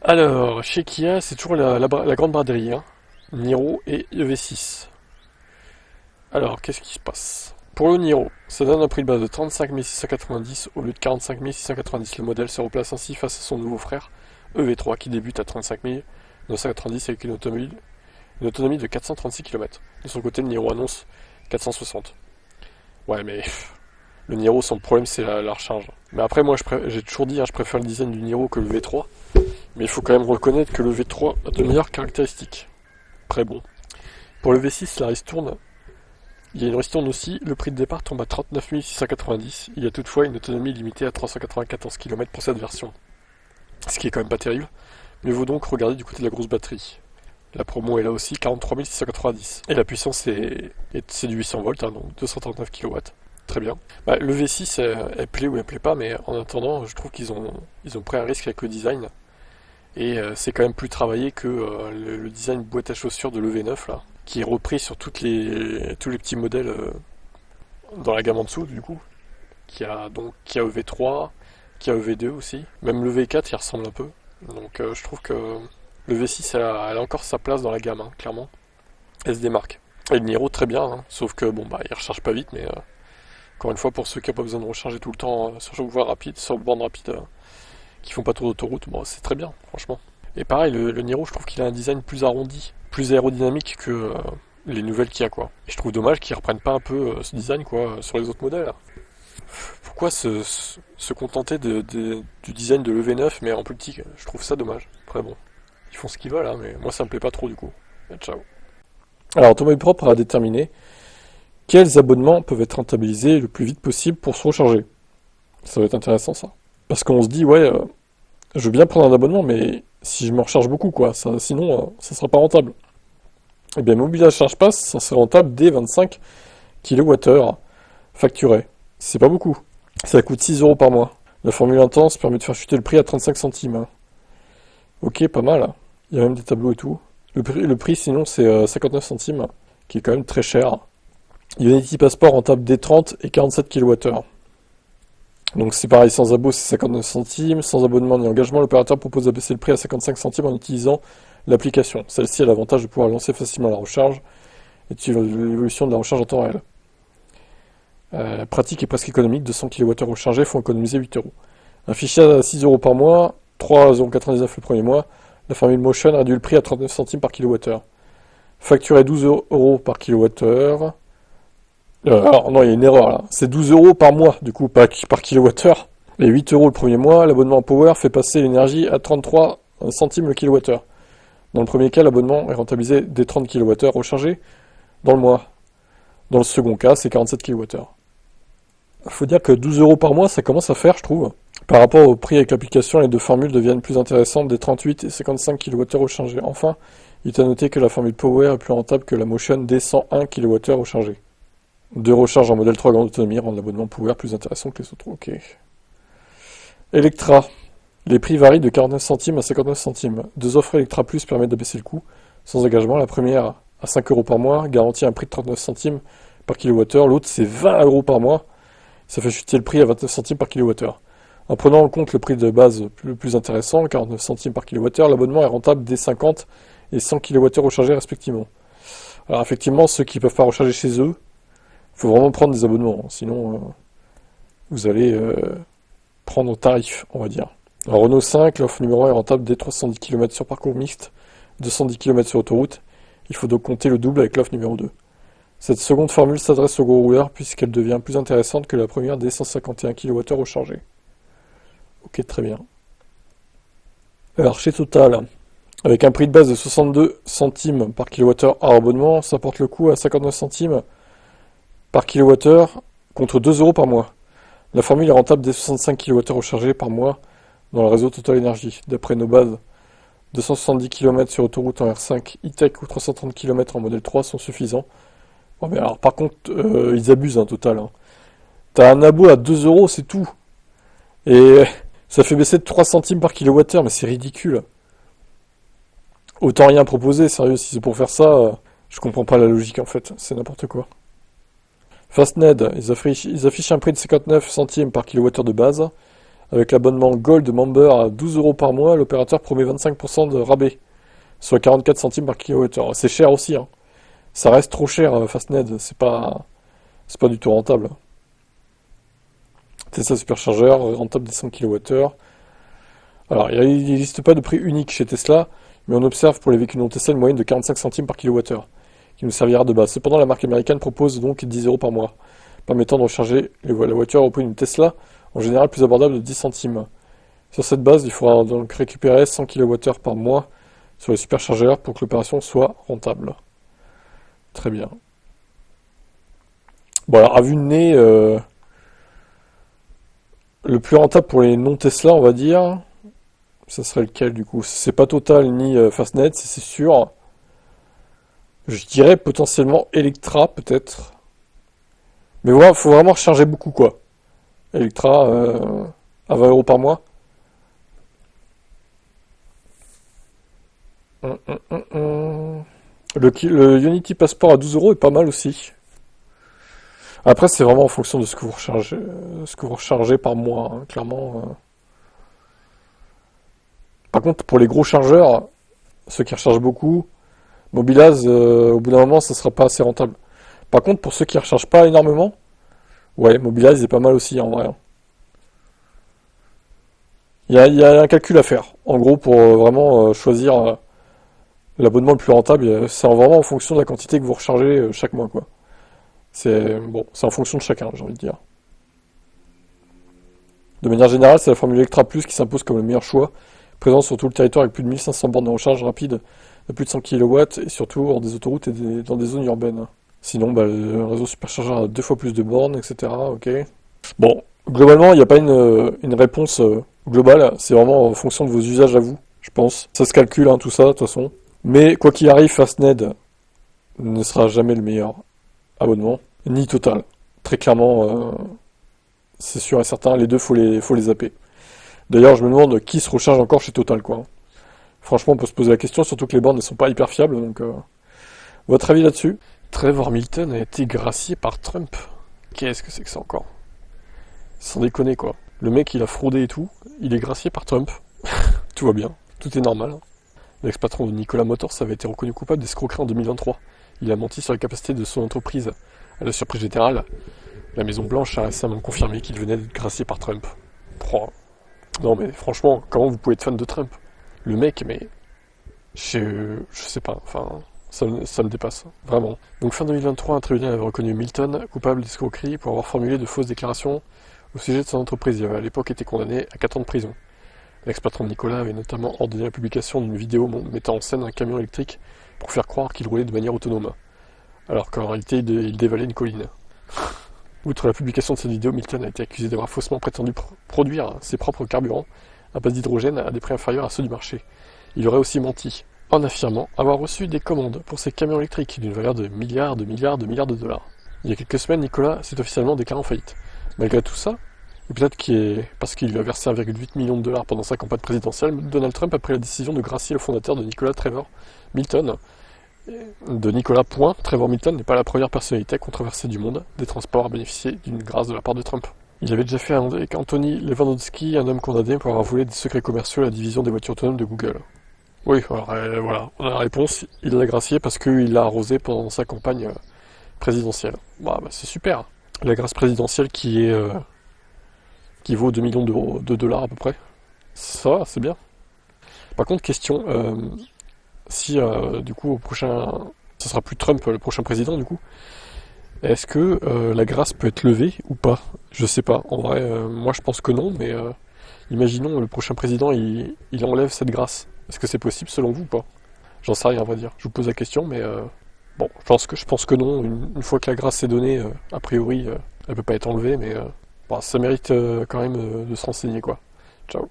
Alors, chez Kia, c'est toujours la grande braderie, hein. Niro et EV6. Alors, qu'est-ce qui se passe? Pour le Niro, ça donne un prix de base de 35 690 au lieu de 45 690. Le modèle se replace ainsi face à son nouveau frère, EV3, qui débute à 35 990 avec une autonomie de 436 km. De son côté, le Niro annonce 460. Ouais, mais le Niro, son problème, c'est la recharge. Mais après, moi, j'ai toujours dit, hein, je préfère le design du Niro que le V3. Mais il faut quand même reconnaître que le V3 a de meilleures caractéristiques. Très bon. Pour le V6, la ristourne, il y a une ristourne aussi. Le prix de départ tombe à 39 690. Il y a toutefois une autonomie limitée à 394 km pour cette version. Ce qui est quand même pas terrible. Mais vaut donc regarder du côté de la grosse batterie. La promo est là aussi, 43 690. Et la puissance, c'est du 800 volts, hein, donc 239 kW. Très bien. Bah, le V6, elle plaît ou elle plaît pas, mais en attendant, je trouve qu'ils ont pris un risque avec le design. Et c'est quand même plus travaillé que le design boîte à chaussures de l'EV9 là, qui est repris sur tous les petits modèles dans la gamme en dessous du coup. Qui a EV3, qui a EV2 aussi. Même le V4 il ressemble un peu. Donc je trouve que le V6 elle a encore sa place dans la gamme, hein, clairement. Elle se démarque. Et le Niro très bien, hein, sauf que bon bah il recharge pas vite, mais encore une fois pour ceux qui n'ont pas besoin de recharger tout le temps sur voie rapide, sur bande rapide, qui font pas trop d'autoroute, bon, c'est très bien, franchement. Et pareil, le Niro, je trouve qu'il a un design plus arrondi, plus aérodynamique que les nouvelles qu'il y a, quoi. Et je trouve dommage qu'ils reprennent pas un peu ce design, quoi, sur les autres modèles. Pourquoi se contenter du design de l'EV9, mais en plus petit? Je trouve ça dommage. Après, bon, ils font ce qu'ils veulent, hein, mais moi, ça me plaît pas trop, du coup. Et ciao. Alors, Automobile Propre a déterminé quels abonnements peuvent être rentabilisés le plus vite possible pour se recharger. Ça va être intéressant, ça. Parce qu'on se dit, ouais, je veux bien prendre un abonnement, mais si je me recharge beaucoup, quoi, sinon, ça sera pas rentable. Eh bien, Mobilize Charge Pass, ça serait rentable dès 25 kWh facturés. C'est pas beaucoup. Ça coûte 6 euros par mois. La formule intense permet de faire chuter le prix à 35 centimes. Hein. Ok, pas mal. Il y a même des tableaux et tout. Le prix sinon, c'est 59 centimes, qui est quand même très cher. Unity Passport rentable dès 30 et 47 kWh. Donc c'est pareil, sans abo c'est 59 centimes, sans abonnement ni engagement, l'opérateur propose d'abaisser le prix à 55 centimes en utilisant l'application. Celle-ci a l'avantage de pouvoir lancer facilement la recharge et de suivre l'évolution de la recharge en temps réel. La pratique est presque économique, 200 kWh rechargés font économiser 8 euros. Un fichier à 6 euros par mois, 3,99 € le premier mois, la formule Motion réduit le prix à 39 centimes par kWh. Facturé 12 euros par kWh. Alors non, il y a une erreur là. C'est 12 euros par mois, du coup, par kilowattheure. Et 8 euros le premier mois, l'abonnement Power fait passer l'énergie à 33 centimes le kilowattheure. Dans le premier cas, l'abonnement est rentabilisé dès 30 kWh rechargés dans le mois. Dans le second cas, c'est 47 kWh. Faut dire que 12 euros par mois, ça commence à faire, je trouve. Par rapport au prix avec l'application, les deux formules deviennent plus intéressantes des 38 et 55 kWh rechargés. Enfin, il est à noter que la formule Power est plus rentable que la Motion dès 101 kWh rechargés. Deux recharges en modèle 3 grande autonomie rendent l'abonnement Power plus intéressant que les autres. Ok. Electra. Les prix varient de 49 centimes à 59 centimes. Deux offres Electra Plus permettent d'abaisser le coût sans engagement. La première à 5 euros par mois garantit un prix de 39 centimes par kilowattheure. L'autre c'est 20 euros par mois. Ça fait chuter le prix à 29 centimes par kilowattheure. En prenant en compte le prix de base le plus intéressant, 49 centimes par kilowattheure, l'abonnement est rentable dès 50 et 100 kWh rechargés respectivement. Alors effectivement, ceux qui ne peuvent pas recharger chez eux, il faut vraiment prendre des abonnements, hein, sinon vous allez prendre au tarif, on va dire. Alors Renault 5, l'offre numéro 1 est rentable dès 310 km sur parcours mixte, 210 km sur autoroute. Il faut donc compter le double avec l'offre numéro 2. Cette seconde formule s'adresse aux gros rouleurs puisqu'elle devient plus intéressante que la première dès 151 kWh rechargés. Ok, très bien. Alors chez Total, avec un prix de base de 62 centimes par kilowattheure hors abonnement, ça porte le coût à 59 centimes par kilowattheure contre 2 euros par mois. La formule est rentable dès 65 kWh rechargés par mois dans le réseau Total Énergie. D'après nos bases, 270 km sur autoroute en R5, e-Tech ou 330 km en modèle 3 sont suffisants. Bon, mais alors par contre, ils abusent Total. Hein. T'as un abo à 2 euros, c'est tout. Et ça fait baisser de 3 centimes par kilowattheure, mais c'est ridicule. Autant rien proposer, sérieux, si c'est pour faire ça, je comprends pas la logique en fait, c'est n'importe quoi. Fastned, ils affichent un prix de 59 centimes par kilowattheure de base, Avec l'abonnement Gold Member à 12 € par mois, l'opérateur promet 25% de rabais, soit 44 centimes par kilowattheure. C'est cher aussi, hein. Ça reste trop cher, Fastned, c'est pas du tout rentable. Tesla Supercharger, rentable des 100 kWh. Alors, il n'existe pas de prix unique chez Tesla, mais on observe pour les véhicules non Tesla une moyenne de 45 centimes par kilowattheure, qui nous servira de base. Cependant, la marque américaine propose donc 10 € par mois, permettant de recharger la voiture au prix d'une Tesla, en général plus abordable de 10 centimes. Sur cette base, il faudra donc récupérer 100 kWh par mois sur les superchargeurs pour que l'opération soit rentable. Très bien. Bon alors, à vue de nez, le plus rentable pour les non Tesla, on va dire, ça serait lequel du coup? C'est pas Total ni Fastned, c'est sûr. Je dirais potentiellement Electra, peut-être. Mais voilà, faut vraiment recharger beaucoup, quoi. Electra, à 20 € par mois. Le Unity Passport à 12 € est pas mal aussi. Après, c'est vraiment en fonction de ce que vous rechargez par mois, hein, clairement. Par contre, pour les gros chargeurs, ceux qui rechargent beaucoup, Mobilaz, au bout d'un moment, ça sera pas assez rentable. Par contre, pour ceux qui rechargent pas énormément, ouais, Mobilaz est pas mal aussi en vrai, hein. Il y a un calcul à faire. En gros, pour vraiment choisir l'abonnement le plus rentable, c'est vraiment en fonction de la quantité que vous rechargez chaque mois, quoi. C'est bon, c'est en fonction de chacun, j'ai envie de dire. De manière générale, c'est la formule Electra Plus qui s'impose comme le meilleur choix, présent sur tout le territoire avec plus de 1500 bornes de recharge rapide de plus de 100 kW et surtout hors des autoroutes et dans des zones urbaines. Sinon, bah, le réseau superchargeur a 2 fois plus de bornes, etc. Ok. Bon, globalement, il n'y a pas une réponse globale, c'est vraiment en fonction de vos usages à vous, je pense. Ça se calcule, hein, tout ça, de toute façon. Mais quoi qu'il arrive, Fastned ne sera jamais le meilleur abonnement, ni Total. Très clairement, c'est sûr et certain, les deux, faut les zapper. D'ailleurs, je me demande qui se recharge encore chez Total, quoi. Franchement, on peut se poser la question, surtout que les bornes ne sont pas hyper fiables, donc votre avis là-dessus? Trevor Milton a été gracié par Trump. Qu'est-ce que c'est que ça encore? Sans déconner, quoi. Le mec, il a fraudé et tout, il est gracié par Trump. Tout va bien, tout est normal. L'ex-patron de Nikola Motors avait été reconnu coupable d'escroquerie en 2023. Il a menti sur la capacité de son entreprise. À la surprise générale, la Maison-Blanche a récemment confirmé qu'il venait d'être gracié par Trump. Oh. Non mais franchement, comment vous pouvez être fan de Trump? Le mec, mais... Je sais pas, enfin... Ça me dépasse, vraiment. Donc fin 2023, un tribunal avait reconnu Milton coupable d'escroquerie pour avoir formulé de fausses déclarations au sujet de son entreprise. Il avait à l'époque été condamné à 4 ans de prison. L'ex-patron de Nikola avait notamment ordonné la publication d'une vidéo mettant en scène un camion électrique pour faire croire qu'il roulait de manière autonome, alors qu'en réalité il dévalait une colline. Outre la publication de cette vidéo, Milton a été accusé d'avoir faussement prétendu produire ses propres carburants à base d'hydrogène à des prix inférieurs à ceux du marché. Il aurait aussi menti, en affirmant avoir reçu des commandes pour ses camions électriques d'une valeur de milliards de dollars. Il y a quelques semaines, Nikola s'est officiellement déclaré en faillite. Malgré tout ça, et peut-être parce qu'il lui a versé 1,8 million de dollars pendant sa campagne présidentielle, Donald Trump a pris la décision de gracier le fondateur de Nikola, Trevor Milton. De Nikola, Trevor Milton n'est pas la première personnalité controversée du monde des transports à bénéficier d'une grâce de la part de Trump. Il avait déjà fait avec Anthony Lewandowski, un homme condamné pour avoir volé des secrets commerciaux à la division des voitures autonomes de Google. Oui, alors, voilà, on a la réponse, il l'a gracié parce qu'il l'a arrosé pendant sa campagne présidentielle. Bah, c'est super. La grâce présidentielle qui vaut 2 millions de dollars à peu près. Ça va, c'est bien. Par contre, question, si du coup au prochain, ça sera plus Trump le prochain président du coup, est-ce que la grâce peut être levée ou pas? Je sais pas. En vrai, moi je pense que non, mais imaginons le prochain président il enlève cette grâce. Est-ce que c'est possible selon vous ou pas? J'en sais rien, à vrai dire. Je vous pose la question, mais bon, je pense que non. Une fois que la grâce est donnée, a priori, elle peut pas être enlevée, mais bon, ça mérite quand même de se renseigner, quoi. Ciao.